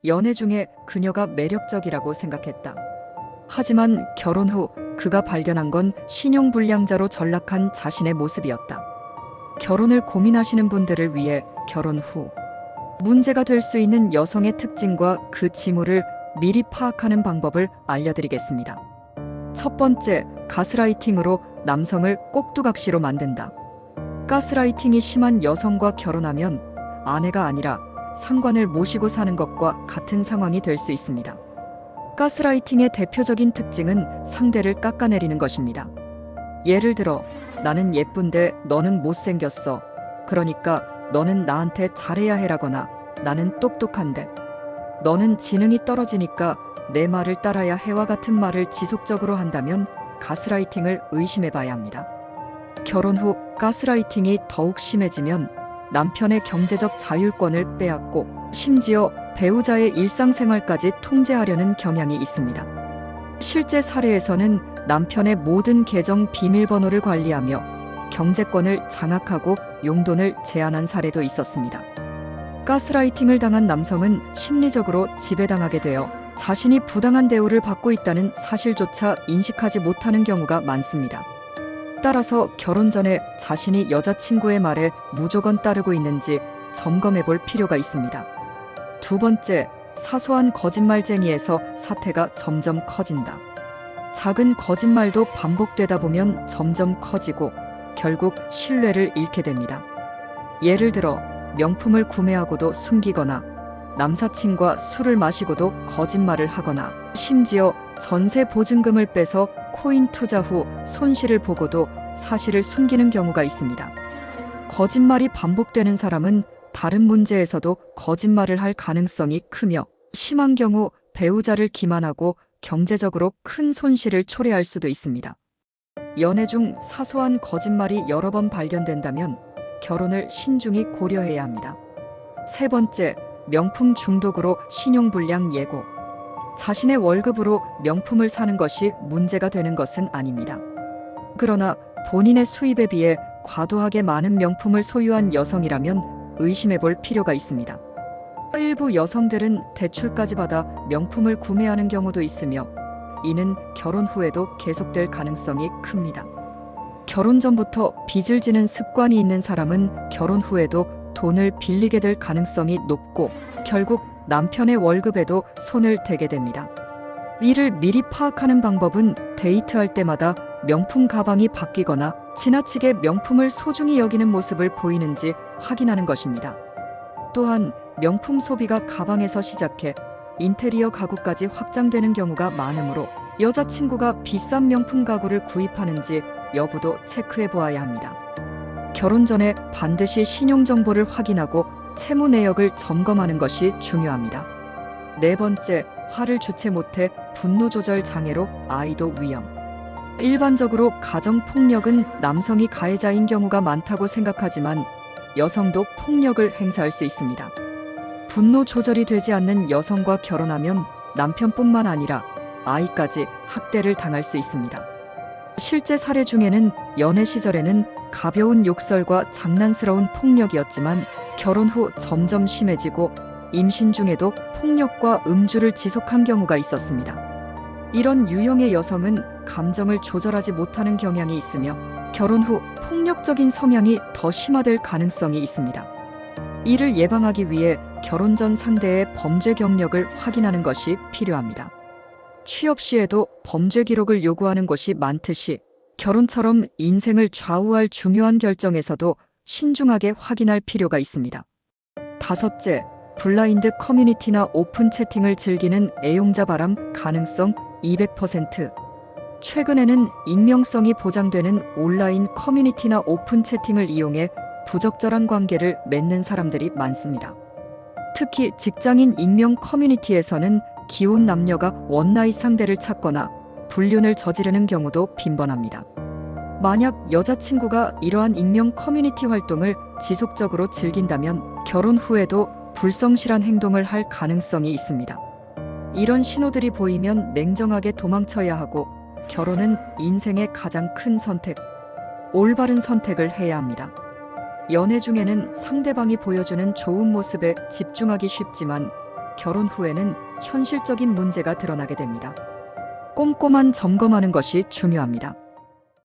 연애 중에 그녀가 매력적이라고 생각했다. 하지만 결혼 후 그가 발견한 건 신용불량자로 전락한 자신의 모습이었다. 결혼을 고민하시는 분들을 위해 결혼 후 문제가 될 수 있는 여성의 특징과 그 징후를 미리 파악하는 방법을 알려드리겠습니다. 첫 번째, 가스라이팅으로 남성을 꼭두각시로 만든다. 가스라이팅이 심한 여성과 결혼하면 아내가 아니라 상관을 모시고 사는 것과 같은 상황이 될 수 있습니다. 가스라이팅의 대표적인 특징은 상대를 깎아내리는 것입니다. 예를 들어, 나는 예쁜데 너는 못생겼어. 그러니까 너는 나한테 잘해야 해라거나, 나는 똑똑한데 너는 지능이 떨어지니까 내 말을 따라야 해와 같은 말을 지속적으로 한다면 가스라이팅을 의심해 봐야 합니다. 결혼 후 가스라이팅이 더욱 심해지면 남편의 경제적 자율권을 빼앗고 심지어 배우자의 일상생활까지 통제하려는 경향이 있습니다. 실제 사례에서는 남편의 모든 계정 비밀번호를 관리하며 경제권을 장악하고 용돈을 제한한 사례도 있었습니다. 가스라이팅을 당한 남성은 심리적으로 지배당하게 되어 자신이 부당한 대우를 받고 있다는 사실조차 인식하지 못하는 경우가 많습니다. 따라서 결혼 전에 자신이 여자친구의 말에 무조건 따르고 있는지 점검해 볼 필요가 있습니다. 두 번째, 사소한 거짓말쟁이에서 사태가 점점 커진다. 작은 거짓말도 반복되다 보면 점점 커지고 결국 신뢰를 잃게 됩니다. 예를 들어 명품을 구매하고도 숨기거나 남사친과 술을 마시고도 거짓말을 하거나 심지어 전세 보증금을 빼서 코인 투자 후 손실을 보고도 사실을 숨기는 경우가 있습니다. 거짓말이 반복되는 사람은 다른 문제에서도 거짓말을 할 가능성이 크며 심한 경우 배우자를 기만하고 경제적으로 큰 손실을 초래할 수도 있습니다. 연애 중 사소한 거짓말이 여러 번 발견된다면 결혼을 신중히 고려해야 합니다. 세 번째, 명품 중독으로 신용불량 예고. 자신의 월급으로 명품을 사는 것이 문제가 되는 것은 아닙니다. 그러나 본인의 수입에 비해 과도하게 많은 명품을 소유한 여성이라면 의심해 볼 필요가 있습니다. 일부 여성들은 대출까지 받아 명품을 구매하는 경우도 있으며 이는 결혼 후에도 계속될 가능성이 큽니다. 결혼 전부터 빚을 지는 습관이 있는 사람은 결혼 후에도 돈을 빌리게 될 가능성이 높고 결국 남편의 월급에도 손을 대게 됩니다. 이를 미리 파악하는 방법은 데이트할 때마다 명품 가방이 바뀌거나 지나치게 명품을 소중히 여기는 모습을 보이는지 확인하는 것입니다. 또한 명품 소비가 가방에서 시작해 인테리어 가구까지 확장되는 경우가 많으므로 여자친구가 비싼 명품 가구를 구입하는지 여부도 체크해 보아야 합니다. 결혼 전에 반드시 신용정보를 확인하고 채무 내역을 점검하는 것이 중요합니다. 네 번째, 화를 주체 못해 분노 조절 장애로 아이도 위험. 일반적으로 가정폭력은 남성이 가해자인 경우가 많다고 생각하지만 여성도 폭력을 행사할 수 있습니다. 분노 조절이 되지 않는 여성과 결혼하면 남편뿐만 아니라 아이까지 학대를 당할 수 있습니다. 실제 사례 중에는 연애 시절에는 가벼운 욕설과 장난스러운 폭력이었지만 결혼 후 점점 심해지고 임신 중에도 폭력과 음주를 지속한 경우가 있었습니다. 이런 유형의 여성은 감정을 조절하지 못하는 경향이 있으며 결혼 후 폭력적인 성향이 더 심화될 가능성이 있습니다. 이를 예방하기 위해 결혼 전 상대의 범죄 경력을 확인하는 것이 필요합니다. 취업 시에도 범죄 기록을 요구하는 곳이 많듯이 결혼처럼 인생을 좌우할 중요한 결정에서도 신중하게 확인할 필요가 있습니다. 다섯째, 블라인드 커뮤니티나 오픈 채팅을 즐기는 애용자 바람 가능성 200%. 최근에는 익명성이 보장되는 온라인 커뮤니티나 오픈 채팅을 이용해 부적절한 관계를 맺는 사람들이 많습니다. 특히 직장인 익명 커뮤니티에서는 기혼 남녀가 원나잇 상대를 찾거나 불륜을 저지르는 경우도 빈번합니다. 만약 여자친구가 이러한 익명 커뮤니티 활동을 지속적으로 즐긴다면 결혼 후에도 불성실한 행동을 할 가능성이 있습니다. 이런 신호들이 보이면 냉정하게 도망쳐야 하고 결혼은 인생의 가장 큰 선택, 올바른 선택을 해야 합니다. 연애 중에는 상대방이 보여주는 좋은 모습에 집중하기 쉽지만 결혼 후에는 현실적인 문제가 드러나게 됩니다. 꼼꼼한 점검하는 것이 중요합니다.